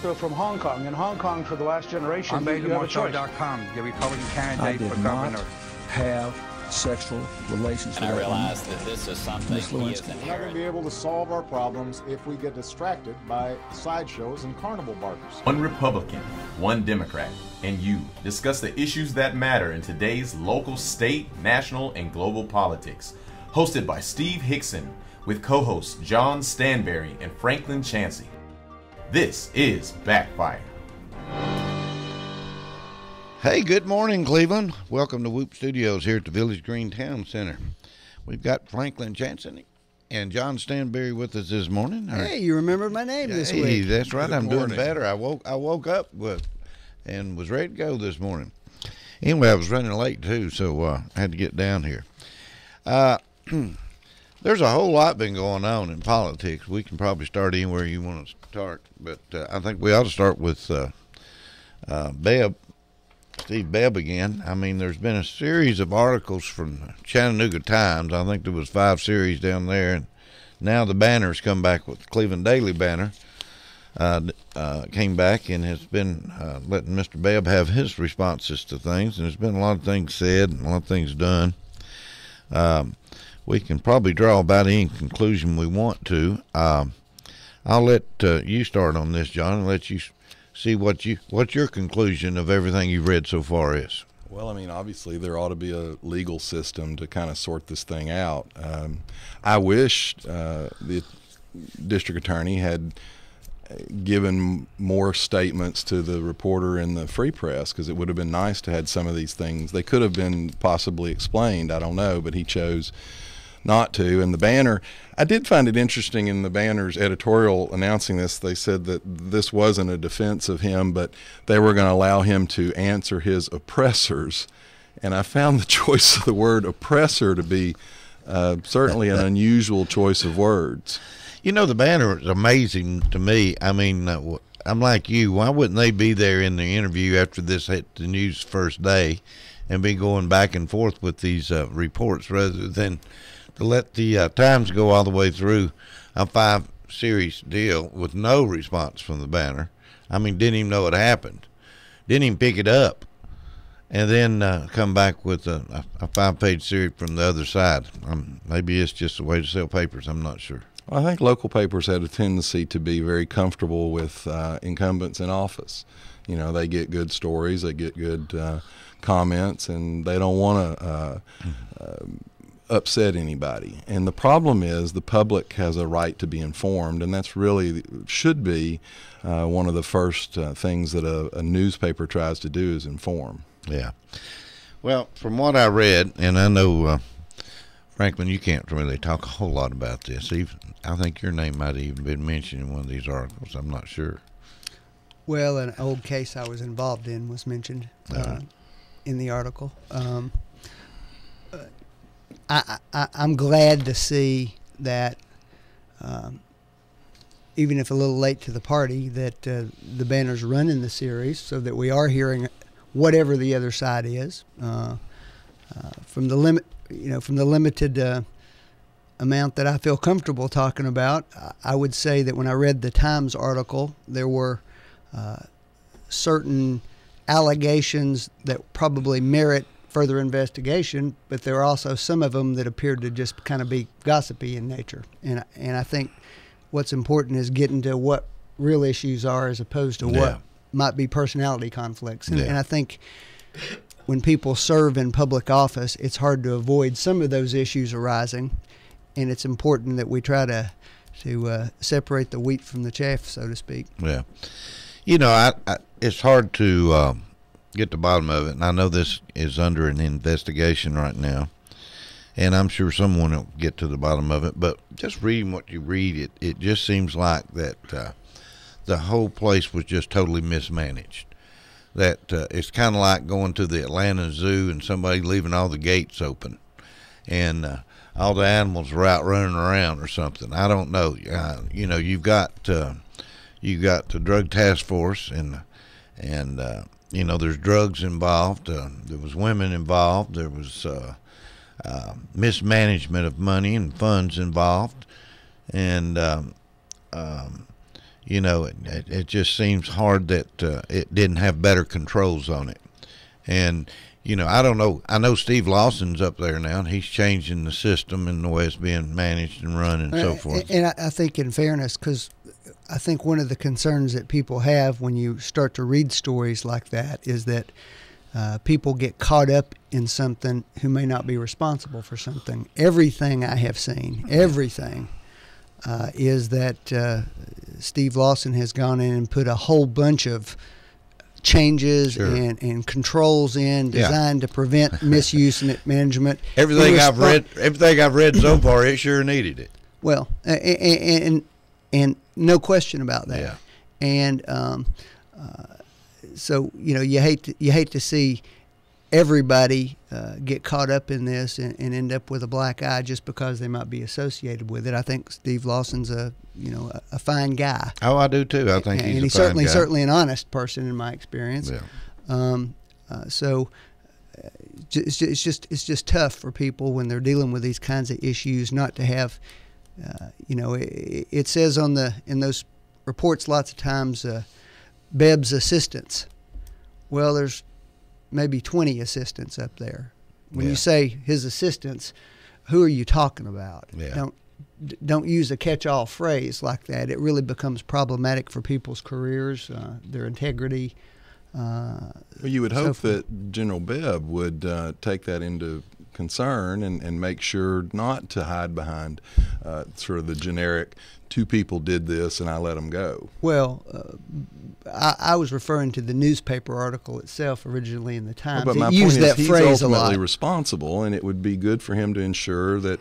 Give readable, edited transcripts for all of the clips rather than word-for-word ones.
from Hong Kong. In Hong Kong, for the last generation, I'm you have a choice. the Republican candidate I did for governor. not have sexual relations with And I that realized woman. that this is something Miss he is Lewinsky. We're not going to inherent. be able to solve our problems if we get distracted by sideshows and carnival barkers. One Republican, one Democrat, and you discuss the issues that matter in today's local, state, national, and global politics. Hosted by Steve Hickson with co-hosts John Stanberry and Franklin Chansey. This is Backfire. Hey, good morning, Cleveland. Welcome to Whoop Studios here at the Village Green Town Center. We've got Franklin Chansey and John Stanberry with us this morning. Hey, you remembered my name this Hey, week. that's right. Good I'm morning. doing better. I woke up and was ready to go this morning. Anyway, I was running late too, so I had to get down here. There's a whole lot been going on in politics. We can probably start anywhere you want to start, but I think we ought to start with Steve Bebb again. I mean, there's been a series of articles from Chattanooga Times. I think there was 5 series down there, and now the Banner's come back with the Cleveland Daily Banner. Came back and has been letting Mr. Bebb have his responses to things, and there's been a lot of things said and a lot of things done. We can probably draw about any conclusion we want to. I'll let you start on this, John, and let you see what your conclusion of everything you've read so far is. Well, I mean, obviously there ought to be a legal system to kind of sort this thing out. I wish the district attorney had given more statements to the reporter in the Free Press, because it would have been nice to have some of these things. They could have been possibly explained, I don't know, but he chose not to. And the Banner, I did find it interesting in the Banner's editorial announcing this. They said that this wasn't a defense of him, but they were going to allow him to answer his oppressors. And I found the choice of the word oppressor to be certainly an unusual choice of words. You know, the Banner is amazing to me. I mean, I'm like you. Why wouldn't they be there in the interview after this hit the news first day and be going back and forth with these reports rather than to let the Times go all the way through a 5-series deal with no response from the Banner? I mean, didn't even know it happened. Didn't even pick it up. And then come back with a 5-page series from the other side. Maybe it's just a way to sell papers. I'm not sure. Well, I think local papers had a tendency to be very comfortable with incumbents in office. You know, they get good stories, they get good comments, and they don't want to upset anybody. And the problem is the public has a right to be informed, and that's really should be one of the first things that a newspaper tries to do is inform. Yeah. Well, from what I read, and I know, Franklin, you can't really talk a whole lot about this. I think your name might have even been mentioned in one of these articles. I'm not sure. Well, an old case I was involved in was mentioned in the article. I'm glad to see that, even if a little late to the party, that the Banner's running the series so that we are hearing whatever the other side is. From the limited amount that I feel comfortable talking about, I would say that when I read the Times article, there were certain allegations that probably merit further investigation, but there are also some of them that appeared to just kind of be gossipy in nature. And I think what's important is getting to what real issues are as opposed to what might be personality conflicts. And I think when people serve in public office, it's hard to avoid some of those issues arising, and it's important that we try to separate the wheat from the chaff, so to speak. Yeah. You know, it's hard to get to the bottom of it, and I know this is under an investigation right now, and I'm sure someone will get to the bottom of it, but just reading what you read, it just seems like that the whole place was just totally mismanaged. That it's kind of like going to the Atlanta Zoo and somebody leaving all the gates open, and all the animals are out running around or something. I don't know. You know, you've got the drug task force, and you know, there's drugs involved. There was women involved. There was mismanagement of money and funds involved, and it just seems hard that it didn't have better controls on it. And I don't know. I know Steve Lawson's up there now, and he's changing the system and the way it's being managed and run and so forth. And I think, in fairness, because I think one of the concerns that people have when you start to read stories like that is that people get caught up in something who may not be responsible for something. Everything I have seen, is that Steve Lawson has gone in and put a whole bunch of changes and controls in designed to prevent misuse and management. Everything I've read so far, it sure needed it. Well, and no question about that. Yeah. And so you hate to see everybody get caught up in this and end up with a black eye just because they might be associated with it. I think Steve Lawson's a fine guy. Oh, I do too. I think he's a fine guy. certainly an honest person in my experience. Yeah. So it's just tough for people when they're dealing with these kinds of issues not to have. It says in those reports lots of times Bebb's assistants. Well, there's maybe 20 assistants up there. When you say his assistants, who are you talking about? Yeah. Don't use a catch-all phrase like that. It really becomes problematic for people's careers, their integrity. Well, you would hope that General Bebb would take that into concern and make sure not to hide behind sort of the generic, two people did this and I let them go. Well, I was referring to the newspaper article itself originally in the Times. Well, but my it used point is that he's phrase ultimately a lot. responsible, and it would be good for him to ensure that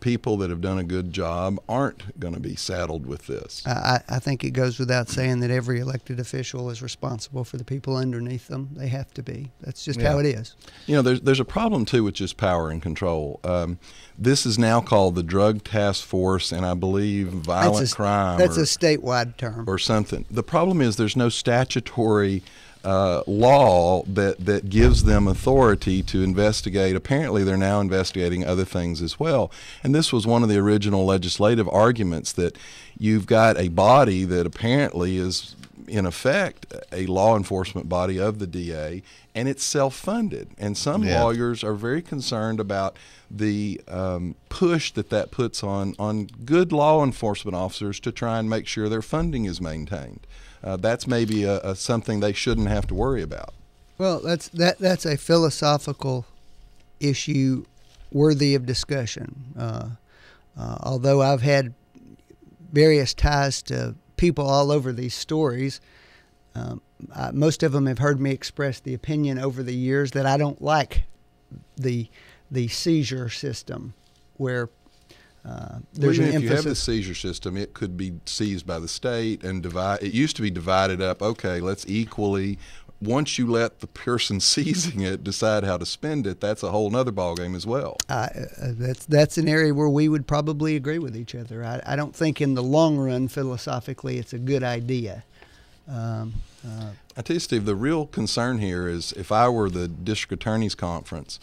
people that have done a good job aren't going to be saddled with this. I think it goes without saying that every elected official is responsible for the people underneath them. They have to be. That's just how it is. There's a problem, too, with just power and control. This is now called the Drug Task Force, and I believe violent crime. That's a statewide term. Or something. The problem is there's no statutory law that gives them authority to investigate. Apparently, they're now investigating other things as well. And this was one of the original legislative arguments, that you've got a body that apparently is, in effect, a law enforcement body of the DA, and it's self-funded. And some lawyers are very concerned about the push that puts on good law enforcement officers to try and make sure their funding is maintained. That's maybe something they shouldn't have to worry about. Well, that's a philosophical issue worthy of discussion. Although I've had various ties to people all over these stories, most of them have heard me express the opinion over the years that I don't like the seizure system where there's an emphasis. If you have the seizure system, it could be seized by the state and divide. It used to be divided up. Okay, let's equally. Once you let the person seizing it decide how to spend it, that's a whole other ballgame as well. That's an area where we would probably agree with each other. I don't think in the long run, philosophically, it's a good idea. I tell you, Steve, the real concern here is if I were the district attorney's conference,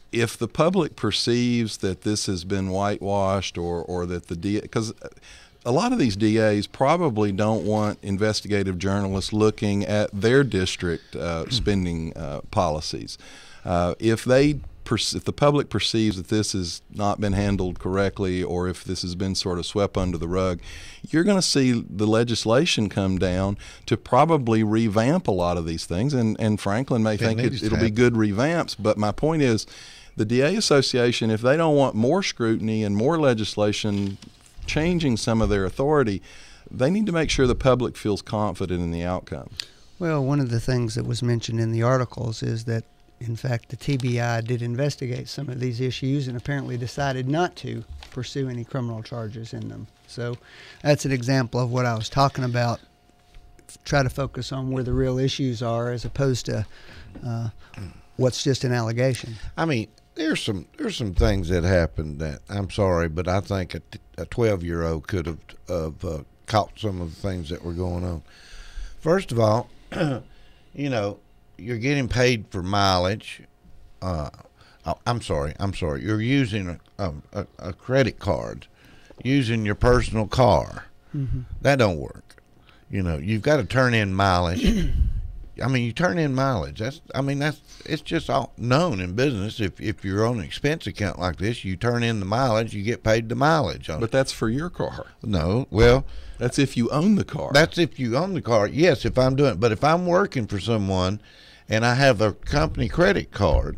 if the public perceives that this has been whitewashed or that the DA, because a lot of these DAs probably don't want investigative journalists looking at their district spending policies. If the public perceives that this has not been handled correctly, or if this has been sort of swept under the rug, you're going to see the legislation come down to probably revamp a lot of these things. And Franklin may think it'll be good revamps, but my point is, the DA Association, if they don't want more scrutiny and more legislation changing some of their authority, they need to make sure the public feels confident in the outcome. Well, one of the things that was mentioned in the articles is that, in fact, the TBI did investigate some of these issues and apparently decided not to pursue any criminal charges in them. So that's an example of what I was talking about. Try to focus on where the real issues are as opposed to what's just an allegation. I mean, there's some things that happened that, I'm sorry, but I think a 12-year-old could have caught some of the things that were going on. First of all, you're getting paid for mileage. I'm sorry. You're using a credit card, using your personal car. Mm-hmm. That don't work. you've got to turn in mileage. I mean, you turn in mileage. It's just all known in business. If you're on an expense account like this, you turn in the mileage, you get paid the mileage on it. But that's for your car. No, well, that's if you own the car. That's if you own the car. Yes, if I'm doing it. But if I'm working for someone and I have a company credit card,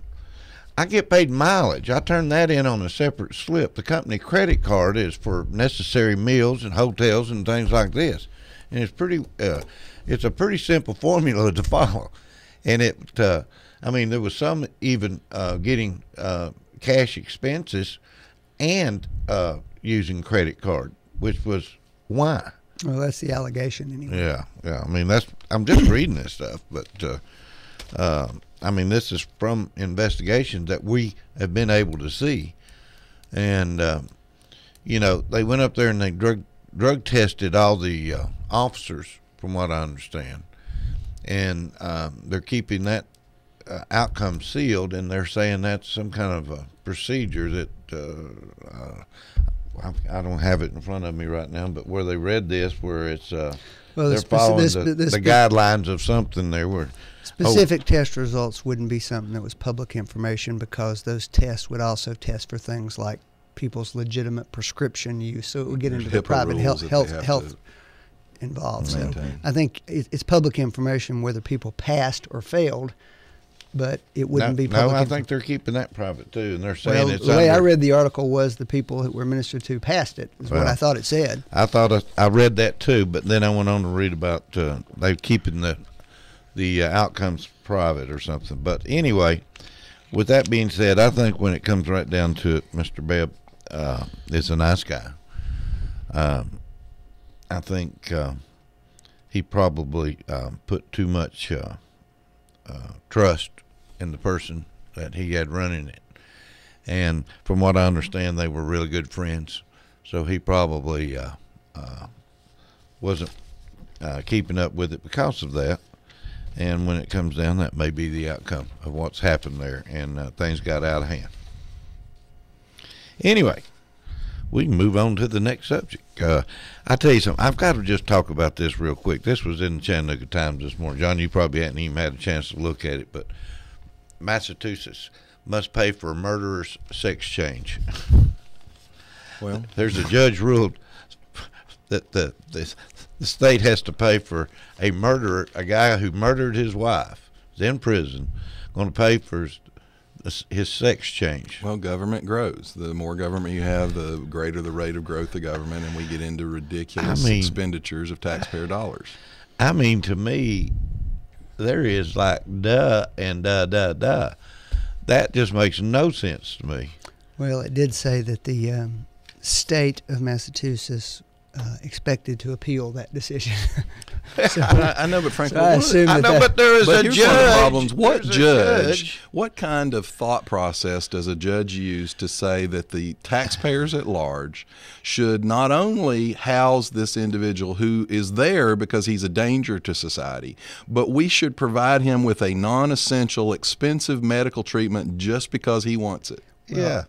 I get paid mileage. I turn that in on a separate slip. The company credit card is for necessary meals and hotels and things like this. And it's a pretty simple formula to follow. And there was some even getting cash expenses and using credit card, which was why. Well, that's the allegation anyway. Yeah. I mean, I'm just reading this stuff, but this is from investigations that we have been able to see. And they went up there and they drug tested all the officers, from what I understand, and they're keeping that outcome sealed, and they're saying that's some kind of a procedure that I don't have it in front of me right now, but where they read this, where it's they're following the guidelines of something. They were specific test results wouldn't be something that was public information, because those tests would also test for things like people's legitimate prescription use, so it would get into the private health involved. So I think it's public information whether people passed or failed, but it wouldn't be public. No, I think they're keeping that private too, and they're saying it's the way I read the article was the people who were ministered to passed it, is what I thought it said. I read that too, but then I went on to read about they're keeping the outcomes private or something. But anyway, with that being said, I think when it comes right down to it, Mr. Bebb is a nice guy. I think he probably put too much trust in the person that he had running it. And from what I understand, they were really good friends. So he probably wasn't keeping up with it because of that. And when it comes down, that may be the outcome of what's happened there. And things got out of hand. Anyway, we can move on to the next subject. I tell you something, I've got to just talk about this real quick. This was in the Chattanooga Times this morning. John, you probably hadn't even had a chance to look at it, but Massachusetts must pay for a murderer's sex change. Well, there's a judge ruled that the state has to pay for a murderer, a guy who murdered his wife, is in prison, going to pay for his sex change. Well, government grows. The more government you have, the greater the rate of growth of government, and we get into ridiculous expenditures of taxpayer dollars. I mean, to me, there is like duh and duh. That just makes no sense to me. Well, it did say that the state of Massachusetts expected to appeal that decision. So, I know, but frankly, but there is a judge. One of the problems. What judge? What kind of thought process does a judge use to say that the taxpayers at large should not only house this individual who is there because he's a danger to society, but we should provide him with a non-essential, expensive medical treatment just because he wants it? Yeah.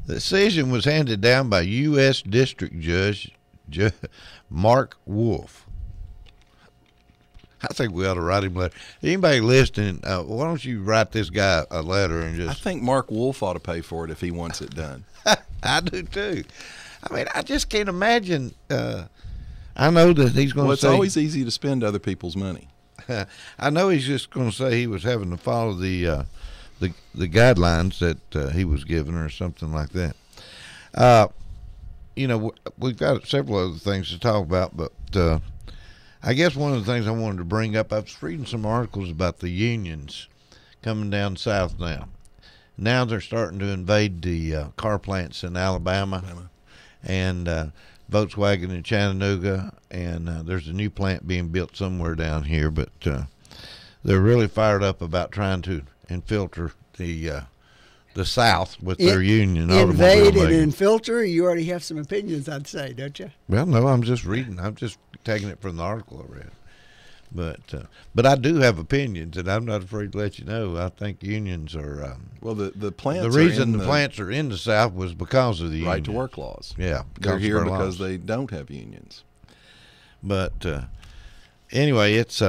The decision was handed down by U.S. District Judge Mark Wolf. I think we ought to write him a letter. Anybody listening, why don't you write this guy a letter and just... I think Mark Wolf ought to pay for it if he wants it done. I do too. I mean, I just can't imagine. I know that he's going to say... Well, it's always easy to spend other people's money. I know he's just going to say he was having to follow the guidelines that he was given or something like that. We've got several other things to talk about, but I guess one of the things I wanted to bring up, I was reading some articles about the unions coming down south now. Now they're starting to invade the car plants in Alabama and Volkswagen in Chattanooga, and there's a new plant being built somewhere down here, but they're really fired up about trying to infiltrate the South with their union. Invade and infiltrate? You already have some opinions, I'd say, don't you? Well, no, I'm just reading. I'm just taking it from the article I read. But I do have opinions, and I'm not afraid to let you know. I think unions are... well, the plants... The reason the plants are in the South was because of the right to work laws. Yeah. They're here because they don't have unions. But anyway, it's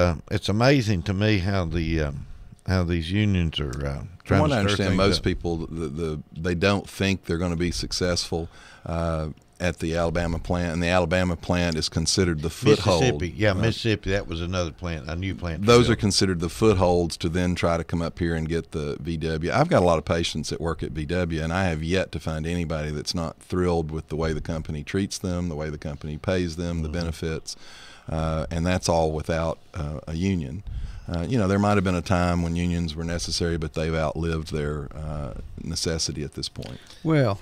amazing to me how these unions are trying From what to I understand, most up. people they don't think they're going to be successful at the Alabama plant, and the Alabama plant is considered the foothold. Mississippi, yeah, Mississippi. That was another plant, a new plant. Those are considered the footholds to then try to come up here and get the VW. I've got a lot of patients that work at VW, and I have yet to find anybody that's not thrilled with the way the company treats them, the way the company pays them, the benefits, and that's all without a union. There might have been a time when unions were necessary, but they've outlived their necessity at this point. Well,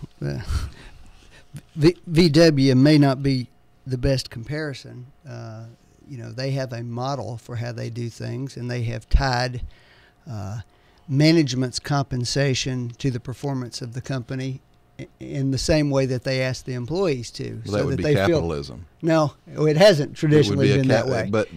VW may not be the best comparison. They have a model for how they do things, and they have tied management's compensation to the performance of the company in the same way that they ask the employees to. Well, that would be capitalism. No, it hasn't traditionally been that way. But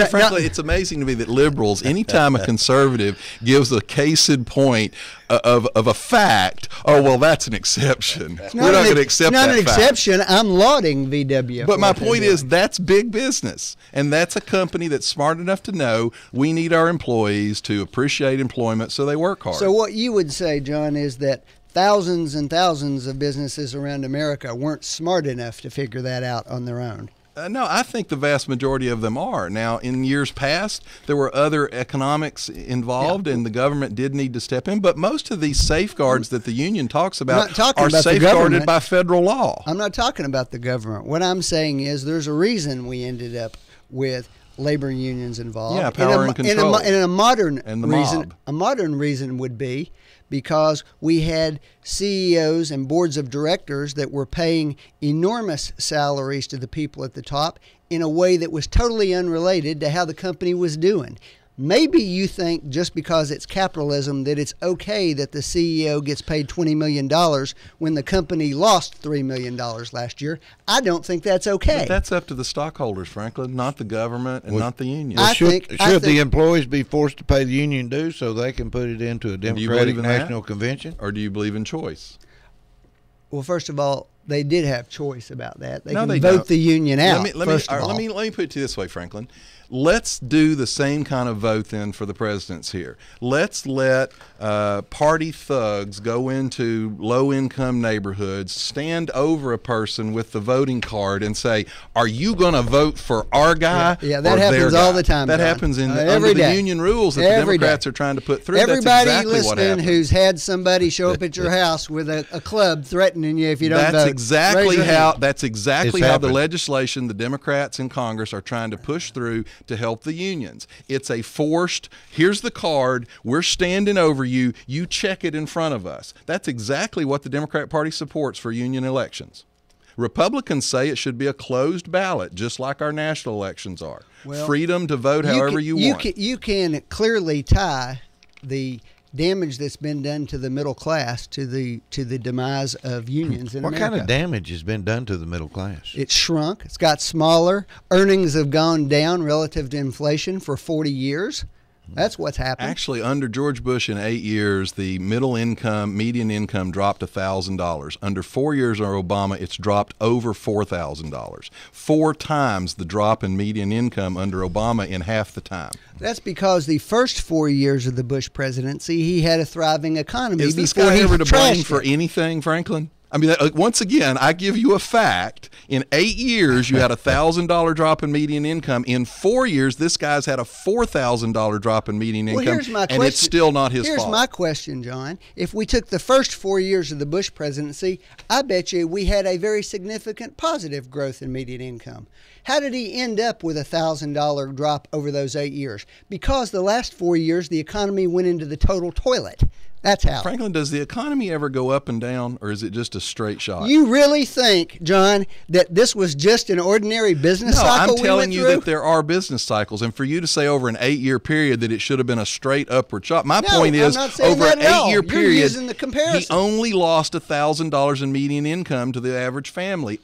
frankly, it's amazing to me that liberals, anytime a conservative gives a case in point of a fact, oh, well, that's an exception. We're not going to accept that fact. Not an exception. I'm lauding VW. But my point is that's big business. And that's a company that's smart enough to know we need our employees to appreciate employment, so they work hard. So what you would say, John, is that thousands and thousands of businesses around America weren't smart enough to figure that out on their own. No, I think the vast majority of them are. Now, in years past, there were other economics involved, and the government did need to step in. But most of these safeguards that the union talks about are safeguarded by federal law. I'm not talking about the government. What I'm saying is there's a reason we ended up with labor unions involved. Yeah, power and control. And a modern reason, mob. A modern reason would be because we had CEOs and boards of directors that were paying enormous salaries to the people at the top in a way that was totally unrelated to how the company was doing. Maybe you think just because it's capitalism that it's okay that the CEO gets paid $20 million when the company lost $3 million last year. I don't think that's okay. But that's up to the stockholders, Franklin, not the government and not the union. Should the employees be forced to pay the union dues so they can put it into a Democratic National Convention? Or do you believe in choice? Well, first of all, they did have choice about that. They can vote don't. the union out. Let me put it to you this way, Franklin. Let's do the same kind of vote then for the presidents here. Let's let party thugs go into low-income neighborhoods, stand over a person with the voting card and say, are you going to vote for our guy Yeah, that happens all the time, That John. happens under every the day. union rules that the Democrats are trying to put through. Everybody That's exactly what listening happens. who's had somebody show up at your house with a club threatening you if you don't vote. That's exactly how the happened. legislation the Democrats in Congress are trying to push through to help the unions. It's a forced, here's the card, we're standing over you, you check it in front of us. That's exactly what the Democrat Party supports for union elections. Republicans say it should be a closed ballot, just like our national elections are. Well, freedom to vote however you want. You can clearly tie the damage that's been done to the middle class to the demise of unions in What America. kind of damage has been done to the middle class? It's shrunk. It's got smaller. Earnings have gone down relative to inflation for 40 years. That's what's happened. Actually, under George Bush in 8 years, the median income dropped $1,000. Under 4 years of Obama, it's dropped over $4,000. 4 times the drop in median income under Obama in half the time. That's because the first 4 years of the Bush presidency, he had a thriving economy. Is this before guy he ever to blame trashed for it. anything, Franklin? I mean, once again, I give you a fact. In 8 years, you had a $1,000 drop in median income. In 4 years, this guy's had a $4,000 drop in median income, Here's my question. and it's still not his fault. Here's my question, John. If we took the first 4 years of the Bush presidency, I bet you we had a very significant positive growth in median income. How did he end up with a $1,000 drop over those 8 years? Because the last 4 years, the economy went into the total toilet. That's how. Franklin, does the economy ever go up and down, or is it just a straight shot? You really think, John, that this was just an ordinary business cycle? I'm telling you that there are business cycles, and for you to say over an 8 year period that it should have been a straight upward shot, my point is over an 8 year period, using the comparison. he only lost $1,000 in median income to the average family.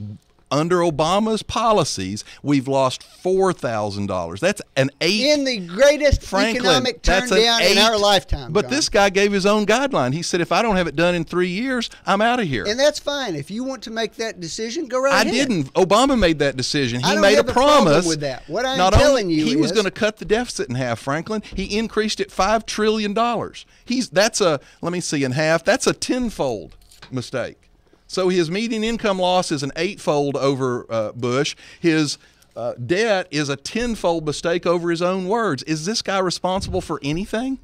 Under Obama's policies, we've lost $4,000. That's an 8. In the greatest economic turn down in our lifetime. But John. this guy gave his own guideline. He said, if I don't have it done in 3 years, I'm out of here. And that's fine. If you want to make that decision, go right I ahead. didn't. Obama made that decision. I He don't made have a a problem promise. with that. What I'm Not telling only, you he was is- going to cut the deficit in half, Franklin. He increased it $5 trillion. That's a, let me see, in half. That's a tenfold mistake. So his median income loss is an 8-fold over Bush. His debt is a 10-fold mistake over his own words. Is this guy responsible for anything?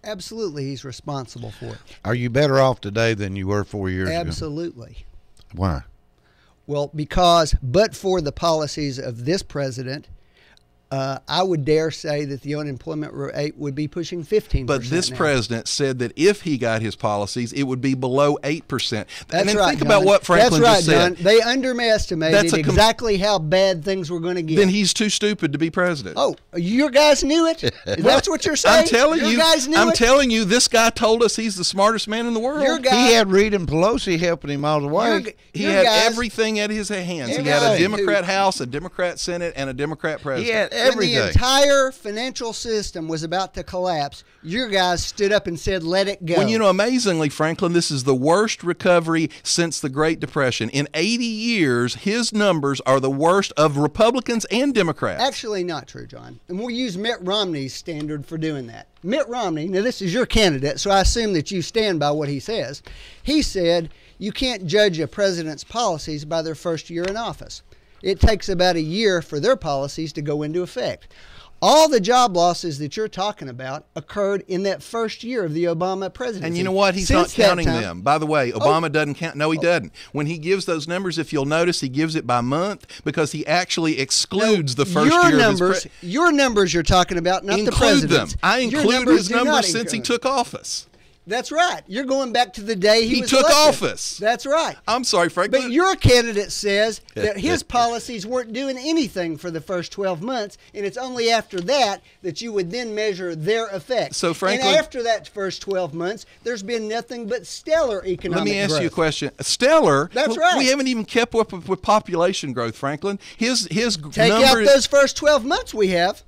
Absolutely, he's responsible for it. Are you better off today than you were 4 years ago? Absolutely. Why? Well, because but for the policies of this president, I would dare say that the unemployment rate would be pushing 15%. But this now. president said that if he got his policies, it would be below 8%. That's and then right, think John. about what Franklin That's right, just said. John. They underestimated That's exactly how bad things were going to get. Then he's too stupid to be president. Oh, your guys knew it? That's what you're saying? I'm telling your you. Guys knew I'm it? telling you. This guy told us he's the smartest man in the world. Your guy, He had Reid and Pelosi helping him all the way. He your had guys- everything at his hands. He had a Everything. Democrat House, a Democrat Senate, and a Democrat president. He had When everything. the entire financial system was about to collapse, your guys stood up and said, let it go. When you know, amazingly, Franklin, this is the worst recovery since the Great Depression. In 80 years, his numbers are the worst of Republicans and Democrats. Actually, not true, John. And we'll use Mitt Romney's standard for doing that. Mitt Romney, now this is your candidate, so I assume that you stand by what he says. He said, you can't judge a president's policies by their first year in office. It takes about a year for their policies to go into effect. All the job losses that you're talking about occurred in that first year of the Obama presidency. And you know what? He's Since not that counting time- them. By the way, Obama doesn't count. No, he doesn't. When he gives those numbers, if you'll notice, he gives it by month because he actually excludes the first your year numbers, of his your numbers you're talking about, not the Include president's. them. I Your include his do not numbers since he include. took office. That's right. You're going back to the day he was took elected. office. That's right. I'm sorry, Franklin. But your candidate says that his policies weren't doing anything for the first 12 months, and it's only after that that you would then measure their effect. So, Franklin- and after that first 12 months, there's been nothing but stellar economic Let me ask growth. you a question. Stellar. That's right. We haven't even kept up with population growth, Franklin. His Take number. out those first 12 months we have.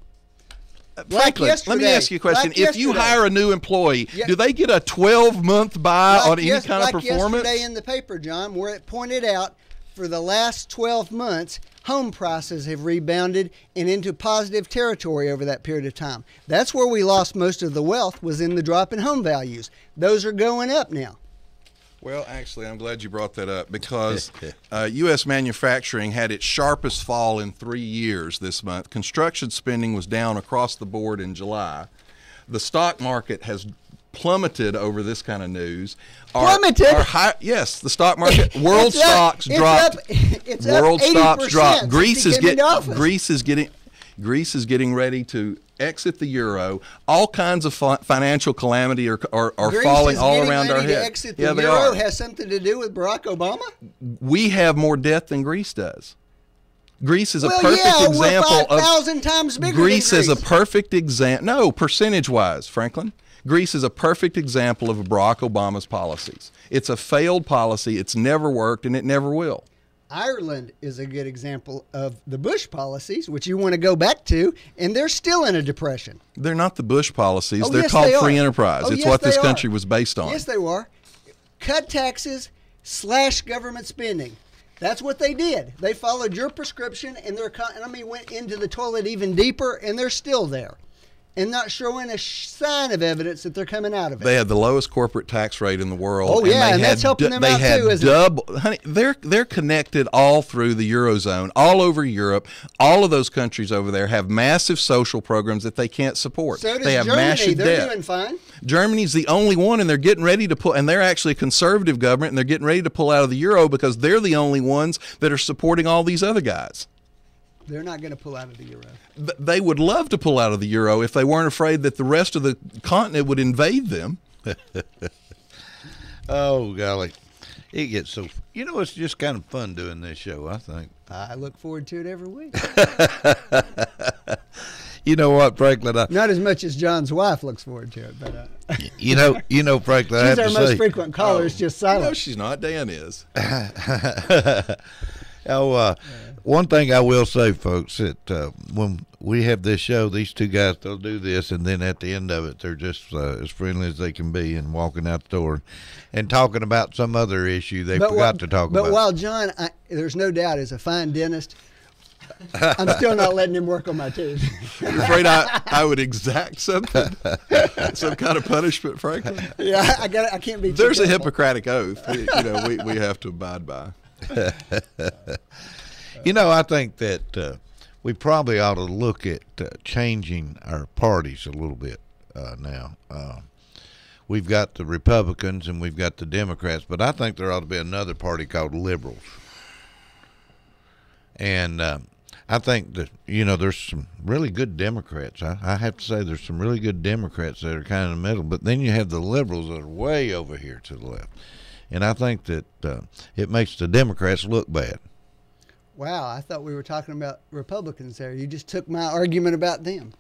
Franklin, let me yesterday. ask you a question. Like If you yesterday. hire a new employee, Yeah. do they get a 12-month buy on any kind of like performance? yesterday in the paper, John, where it pointed out for the last 12 months, home prices have rebounded and into positive territory over that period of time. That's where we lost most of the wealth, was in the drop in home values. Those are going up now. Well, actually, I'm glad you brought that up because U.S. manufacturing had its sharpest fall in 3 years this month. Construction spending was down across the board in July. The stock market has plummeted over this kind of news. Plummeted? Yes, the stock market. World It's up- stocks it's dropped. up- it's up World stocks 80% dropped. since Greece he is came into getting. office. Greece is getting ready to exit the euro. All kinds of financial calamity are Greece falling is all getting around our ready to head. exit the Yeah, they euro are. has something to do with Barack Obama? We have more debt than Greece does. Greece is a Well, perfect yeah, example we're of 5,000 times bigger Greece than is a Greece. perfect example. No, percentage-wise, Franklin. Greece is a perfect example of Barack Obama's policies. It's a failed policy. It's never worked, and it never will. Ireland is a good example of the Bush policies, which you want to go back to, and they're still in a depression. They're not the Bush policies. Oh, They're yes, called they are. free enterprise. Oh, It's yes, what this they country are. was based on. Yes, they were. Cut taxes, slash government spending. That's what they did. They followed your prescription, and their economy went into the toilet even deeper, and they're still there, and not showing a sign of evidence that they're coming out of it. They had the lowest corporate tax rate in the world. Oh, yeah, they and had that's helping them they out had too, isn't it? double, honey, they're connected all through the Eurozone, all over Europe. All of those countries over there have massive social programs that they can't support. So does they have Germany. massive They're debt. doing fine. Germany's the only one, and they're getting ready to pull, and they're actually a conservative government, and they're getting ready to pull out of the euro because they're the only ones that are supporting all these other guys. They're not going to pull out of the euro. They would love to pull out of the euro if they weren't afraid that the rest of the continent would invade them. Oh, golly. It gets so, it's just kind of fun doing this show, I think. I look forward to it every week. You know what, Franklin? Not as much as John's wife looks forward to it, but Franklin, I have she's our to most say, frequent caller. Is just silent. No, she's not. Dan is. One thing I will say, folks, that when we have this show, these two guys, they'll do this, and then at the end of it, they're just as friendly as they can be and walking out the door and talking about some other issue they forgot to talk about. But while John, there's no doubt, is a fine dentist, I'm still not letting him work on my teeth. You're afraid I would exact something, some kind of punishment, Franklin? Yeah, I can't be. There's a Hippocratic oath, we have to abide by. I think that we probably ought to look at changing our parties a little bit now. We've got the Republicans and we've got the Democrats, but I think there ought to be another party called Liberals. And I think that, there's some really good Democrats. I have to say there's some really good Democrats that are kind of in the middle, but then you have the Liberals that are way over here to the left. And I think that it makes the Democrats look bad. Wow, I thought we were talking about Republicans there. You just took my argument about them.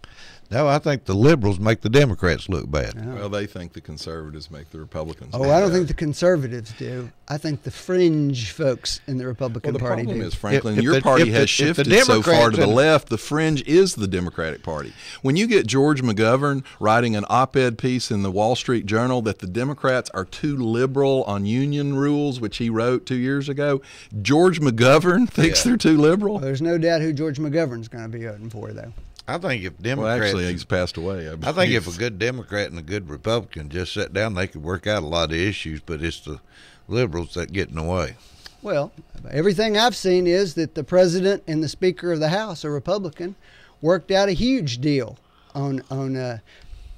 No, I think the Liberals make the Democrats look bad. Oh. Well, they think the conservatives make the Republicans look I don't bad. think the conservatives do. I think the fringe folks in the Republican Party do. The problem is, Franklin, If your the- party if the- has if shifted the so far to Democrats the and- left, the fringe is the Democratic Party. When you get George McGovern writing an op-ed piece in the Wall Street Journal that the Democrats are too liberal on union rules, which he wrote 2 years ago, George McGovern thinks they're too liberal? Well, there's no doubt who George McGovern's going to be voting for, though. I think if Well, Democrats... actually, he's passed away. I think if a good Democrat and a good Republican just sat down, they could work out a lot of issues, but it's the Liberals that get in the way. Well, everything I've seen is that the president and the Speaker of the House, a Republican, worked out a huge deal on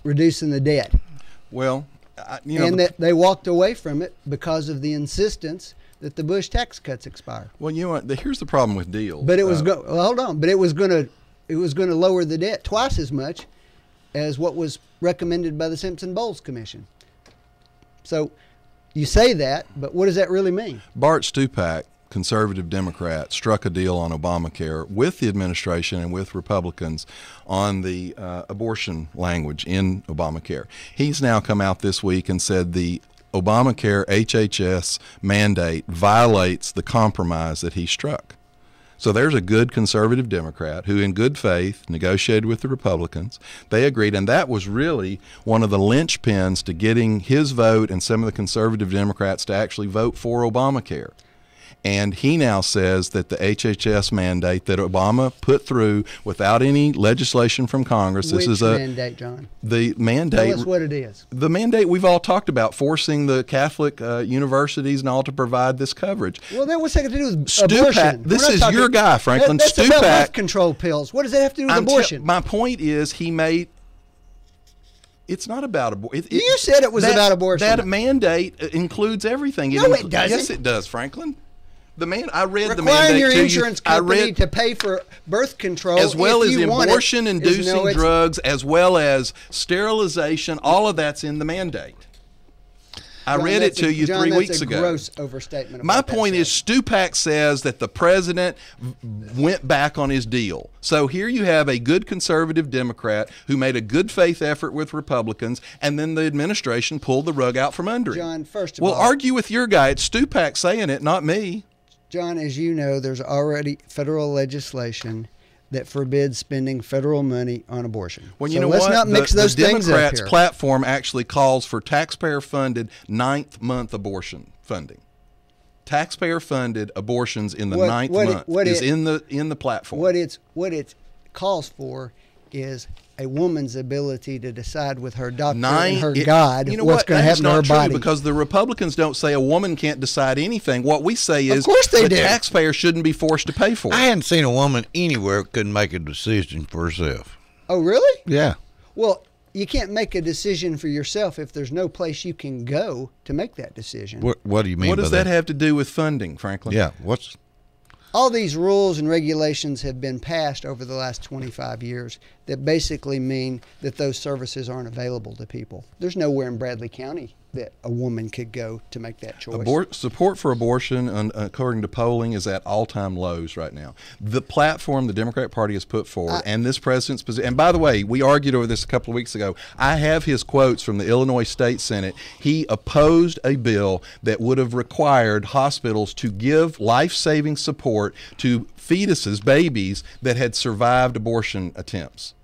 reducing the debt. Well, that they walked away from it because of the insistence that the Bush tax cuts expire. Well, here's the problem with deals. But it was hold on. But it was going to lower the debt twice as much as what was recommended by the Simpson-Bowles Commission. So you say that, but what does that really mean? Bart Stupak, conservative Democrat, struck a deal on Obamacare with the administration and with Republicans on the abortion language in Obamacare. He's now come out this week and said the Obamacare HHS mandate violates the compromise that he struck. So there's a good conservative Democrat who in good faith negotiated with the Republicans. They agreed, and that was really one of the linchpins to getting his vote and some of the conservative Democrats to actually vote for Obamacare. And he now says that the HHS mandate that Obama put through without any legislation from Congress. Which this is mandate, John? The mandate. Tell us what it is. The mandate we've all talked about, forcing the Catholic universities and all to provide this coverage. Well, what's that got to do with Stupak, abortion? this is your guy, Franklin. That's about Stupak. birth control pills. What does that have to do with abortion? My point is it's not about abortion. You said it was about abortion. That mandate includes everything. No, it doesn't. Yes, it does, Franklin. I read the Requiring mandate your to insurance you. company to pay for birth control as well if as you want it, abortion-inducing drugs, as well as sterilization. All of that's in the mandate. I read it to you 3 weeks ago. Gross overstatement. My point is, Stupak says that the president went back on his deal. So here you have a good conservative Democrat who made a good faith effort with Republicans, and then the administration pulled the rug out from under him. John, first of all, argue with your guy. It's Stupak saying it, not me. John, as you know, there's already federal legislation that forbids spending federal money on abortion. Well, so let's not mix those things up here. The Democrats' platform actually calls for taxpayer-funded ninth-month abortion funding. Taxpayer-funded abortions in the ninth month is in the platform. What it calls for is a woman's ability to decide with her doctor and her God what's going to happen to her body. Because the Republicans don't say a woman can't decide anything. What we say is of course they the do. taxpayer shouldn't be forced to pay for it. I hadn't seen a woman anywhere who couldn't make a decision for herself. Oh, really? Yeah. Well, you can't make a decision for yourself if there's no place you can go to make that decision. What do you mean by that? What does that have to do with funding, Franklin? Yeah. All these rules and regulations have been passed over the last 25 years that basically mean that those services aren't available to people. There's nowhere in Bradley County that a woman could go to make that choice. Support for abortion, according to polling, is at all-time lows right now. The platform the Democratic Party has put forward and this president's position, and by the way, we argued over this a couple of weeks ago. I have his quotes from the Illinois State Senate. He opposed a bill that would have required hospitals to give life-saving support to fetuses, babies, that had survived abortion attempts.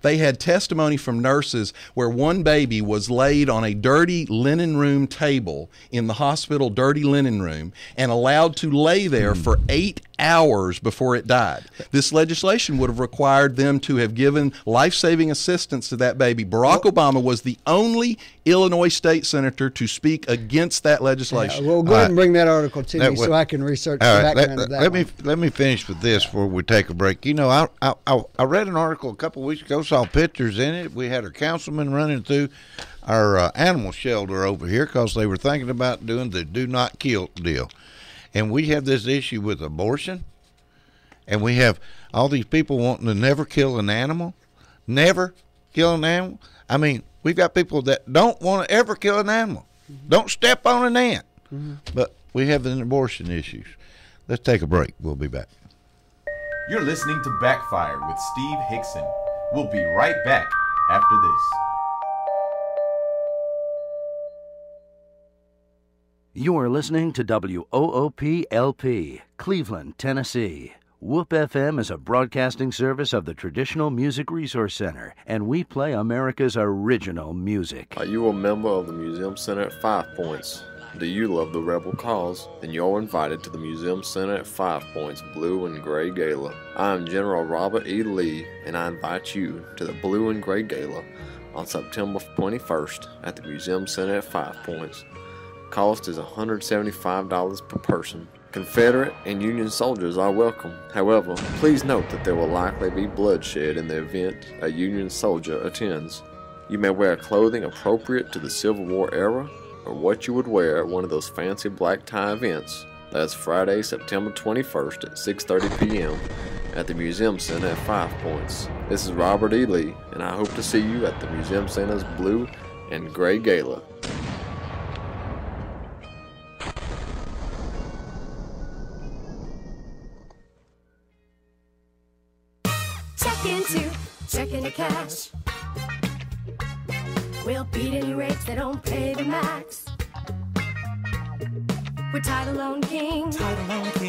They had testimony from nurses where one baby was laid on a dirty linen room table in the hospital dirty linen room and allowed to lay there for 8 hours before it died. This legislation would have required them to have given life-saving assistance to that baby. Barack Obama was the only Illinois state senator to speak against that legislation. Well, go ahead and bring that article to me so I can research the background of that. Let me finish with this before we take a break. You know, I read an article a couple of weeks ago, saw pictures in it. We had our councilman running through our animal shelter over here because they were thinking about doing the do not kill deal. And we have this issue with abortion, and we have all these people wanting to never kill an animal. Never kill an animal. I mean, we've got people that don't want to ever kill an animal. Don't step on an ant. But we have an abortion issues. Let's take a break. We'll be back. You're listening to Backfire with Steve Hickson. We'll be right back after this. You are listening to WOOP-LP, Cleveland, Tennessee. WOOP FM is a broadcasting service of the Traditional Music Resource Center, and we play America's original music. Are you a member of the Museum Center at 5 Points? Do you love the Rebel cause? Then you're invited to the Museum Center at 5 Points Blue and Gray Gala. I am General Robert E. Lee, and I invite you to the Blue and Gray Gala on September 21st at the Museum Center at 5 Points. Cost is $175 per person. Confederate and Union soldiers are welcome. However, please note that there will likely be bloodshed in the event a Union soldier attends. You may wear clothing appropriate to the Civil War era or what you would wear at one of those fancy black tie events. That's Friday, September 21st at 6:30 p.m. at the Museum Center at 5 Points. This is Robert E. Lee, and I hope to see you at the Museum Center's Blue and Gray Gala. Checking the cash. We'll beat any rates that don't pay the max. We're Title Loan King.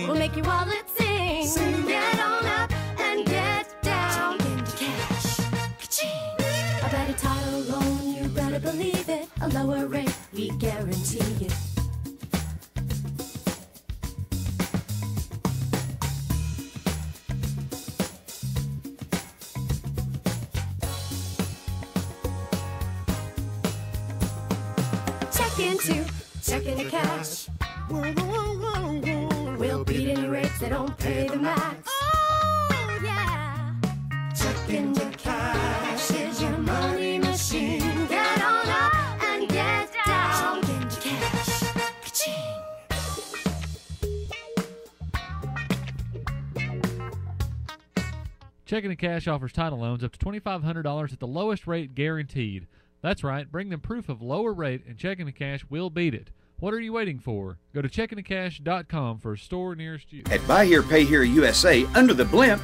We'll make your wallet sing. Get on up and get down. Check into cash. Ka-ching. A better title loan, you better believe it. A lower rate, we guarantee it. Checking the cash. We'll beat any rates that don't pay the max. Oh, yeah. Checking the cash is your money machine. Get on up and get down. Checking the cash. Ka-ching. Checking the Cash offers title loans up to $2,500 at the lowest rate guaranteed. That's right. Bring them proof of lower rate, and Checking the Cash will beat it. What are you waiting for? Go to checkingthecash.com for a store nearest you. At Buy Here, Pay Here USA, under the blimp,